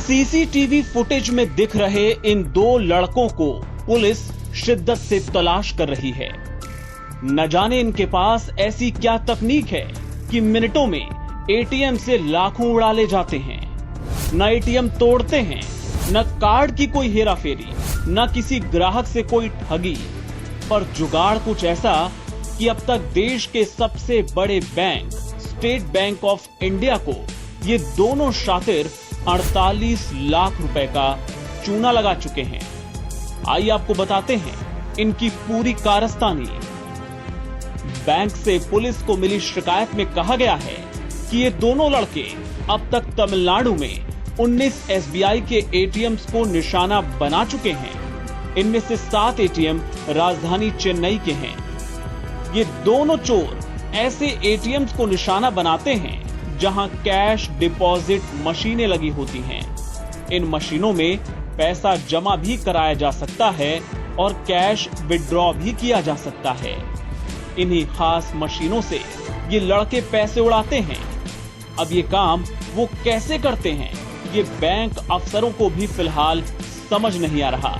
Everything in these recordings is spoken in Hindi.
सीसीटीवी फुटेज में दिख रहे इन दो लड़कों को पुलिस शिद्दत से तलाश कर रही है। न जाने इनके पास ऐसी क्या तकनीक है कि मिनटों में एटीएम से लाखों उड़ा ले जाते हैं। न एटीएम तोड़ते हैं, न कार्ड की कोई हेराफेरी, न किसी ग्राहक से कोई ठगी, पर जुगाड़ कुछ ऐसा कि अब तक देश के सबसे बड़े bank state bank of India को ये दोनों शातिर 48 लाख रुपए का चूना लगा चुके हैं। आइए आपको बताते हैं इनकी पूरी कारस्तानी। बैंक से पुलिस को मिली शिकायत में कहा गया है कि ये दोनों लड़के अब तक तमिलनाडु में 19 एसबीआई के एटीएम्स को निशाना बना चुके हैं। इनमें से 7 एटीएम राजधानी चेन्नई के हैं। ये दोनों चोर ऐसे एटीएम्स को निशाना बनाते हैं जहां कैश डिपॉजिट मशीनें लगी होती हैं। इन मशीनों में पैसा जमा भी कराया जा सकता है और कैश विड्रॉ भी किया जा सकता है। इन्हीं खास मशीनों से ये लड़के पैसे उड़ाते हैं। अब ये काम वो कैसे करते हैं, ये बैंक अफसरों को भी फिलहाल समझ नहीं आ रहा।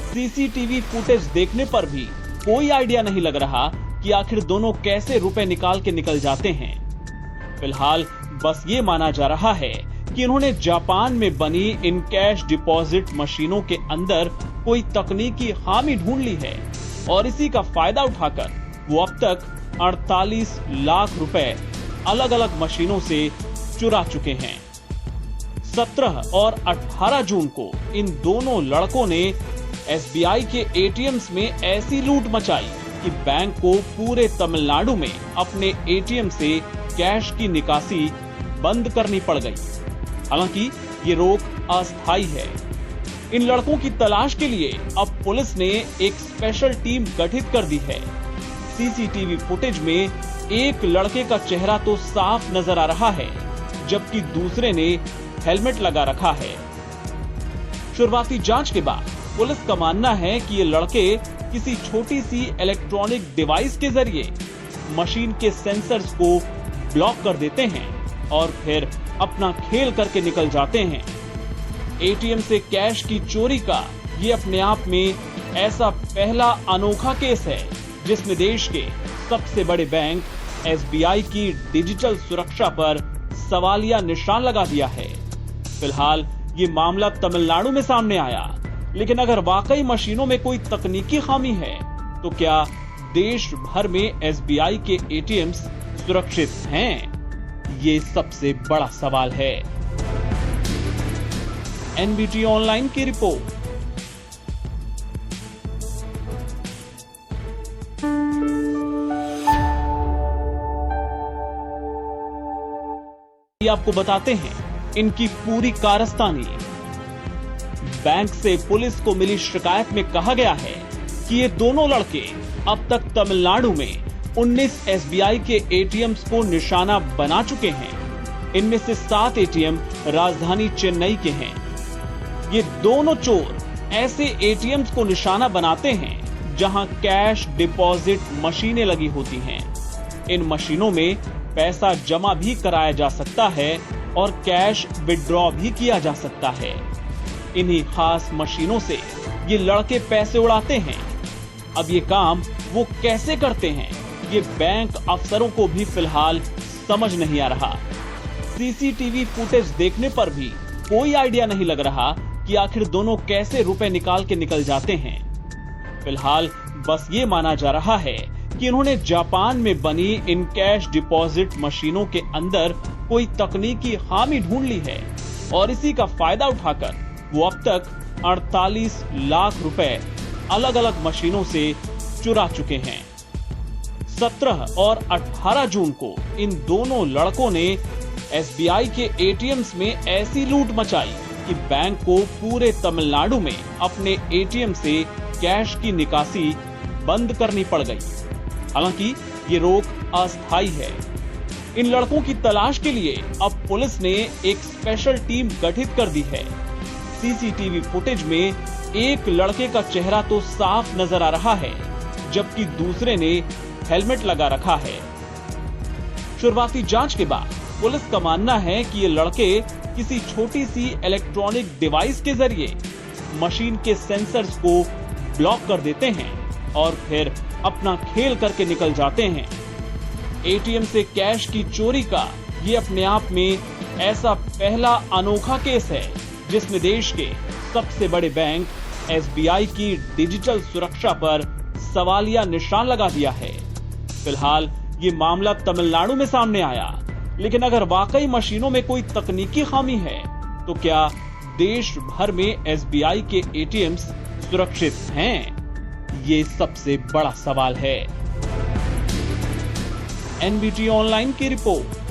सीसीटीवी फुटेज देखने पर भी कोई आइडिया नहीं लग रहा कि आखिर दोनों कैसे रुपए निकाल के निकल जाते हैं। फिलहाल बस ये माना जा रहा है कि इन्होंने जापान में बनी इन कैश डिपॉजिट मशीनों के अंदर कोई तकनीकी खामी ढूंढ ली है और इसी का फायदा उठाकर वो अब तक 48 लाख रुपए अलग अलग मशीनों से चुरा चुके हैं। 17 और 18 जून को इन दोनों लड़कों ने एसबीआई के एटीएम्स में ऐसी लूट मचाई कि बैंक को पूरे तमिलनाडु में अपने एटीएम से कैश की निकासी बंद करनी पड़ गई। हालांकि ये रोक अस्थायी है। इन लड़कों की तलाश के लिए अब पुलिस ने एक स्पेशल टीम गठित कर दी है। सीसीटीवी फुटेज में एक लड़के का चेहरा तो साफ नजर आ रहा है, जबकि दूसरे ने हेलमेट लगा रखा है। शुरुआती जांच के बाद पुलिस का मानना है कि ये लड़के किसी छोटी सी इलेक्ट्रॉनिक डिवाइस के जरिए मशीन के सेंसर्स को ब्लॉक कर देते हैं और फिर अपना खेल करके निकल जाते हैं। एटीएम से कैश की चोरी का ये अपने आप में ऐसा पहला अनोखा केस है जिसमें देश के सबसे बड़े बैंक एसबीआई की डिजिटल सुरक्षा पर सवालिया निशान लगा दिया है। फिलहाल ये मामला तमिलनाडु में सामने आया, लेकिन अगर वाकई मशीनों में कोई तकनीकी खामी है तो क्या देश भर में एसबीआई के एटीएम्स सुरक्षित हैं? ये सबसे बड़ा सवाल है। एनबीटी ऑनलाइन की रिपोर्ट। आपको बताते हैं इनकी पूरी कारस्तानी। बैंक से पुलिस को मिली शिकायत में कहा गया है कि ये दोनों लड़के अब तक तमिलनाडु में 19 एसबीआई के एटीएम्स को निशाना बना चुके हैं। इनमें से 7 एटीएम राजधानी चेन्नई के हैं। ये दोनों चोर ऐसे एटीएम्स को निशाना बनाते हैं जहां कैश डिपॉजिट मशीनें लगी होती हैं। इन मशीनों में पैसा जमा भी कराया जा सकता है और कैश विड्रॉ भी किया जा सकता है। इन्हीं खास मशीनों से ये लड़के पैसे उड़ाते हैं। अब ये काम वो कैसे करते हैं, ये बैंक अफसरों को भी फिलहाल समझ नहीं आ रहा। सीसीटीवी फुटेज देखने पर भी कोई आइडिया नहीं लग रहा कि आखिर दोनों कैसे रुपए निकाल के निकल जाते हैं। फिलहाल बस ये माना जा रहा है कि इन्होंने जापान में बनी इन कैश डिपॉजिट मशीनों के अंदर कोई तकनीकी खामी ढूंढ ली है और इसी का फायदा उठाकर वो अब तक 48 लाख रुपए अलग अलग मशीनों से चुरा चुके हैं। 17 और 18 जून को इन दोनों लड़कों ने एसबीआई के एटीएम्स में ऐसी लूट मचाई कि बैंक को पूरे तमिलनाडु में अपने एटीएम से कैश की निकासी बंद करनी पड़ गई। हालांकि ये रोक अस्थायी है। इन लड़कों की तलाश के लिए अब पुलिस ने एक स्पेशल टीम गठित कर दी है। सीसीटीवी फुटेज में एक लड़के का चेहरा तो साफ नजर आ रहा है, जबकि दूसरे ने हेलमेट लगा रखा है। शुरुआती जांच के बाद पुलिस का मानना है कि ये लड़के किसी छोटी सी इलेक्ट्रॉनिक डिवाइस के जरिए मशीन के सेंसर्स को ब्लॉक कर देते हैं और फिर अपना खेल करके निकल जाते हैं। एटीएम से कैश की चोरी का ये अपने आप में ऐसा पहला अनोखा केस है जिसमें देश के सबसे बड़े बैंक एसबीआई की डिजिटल सुरक्षा पर सवालिया निशान लगा दिया है। फिलहाल ये मामला तमिलनाडु में सामने आया, लेकिन अगर वाकई मशीनों में कोई तकनीकी खामी है तो क्या देश भर में एसबीआई के एटीएम्स सुरक्षित हैं? ये सबसे बड़ा सवाल है। एनबीटी ऑनलाइन की रिपोर्ट।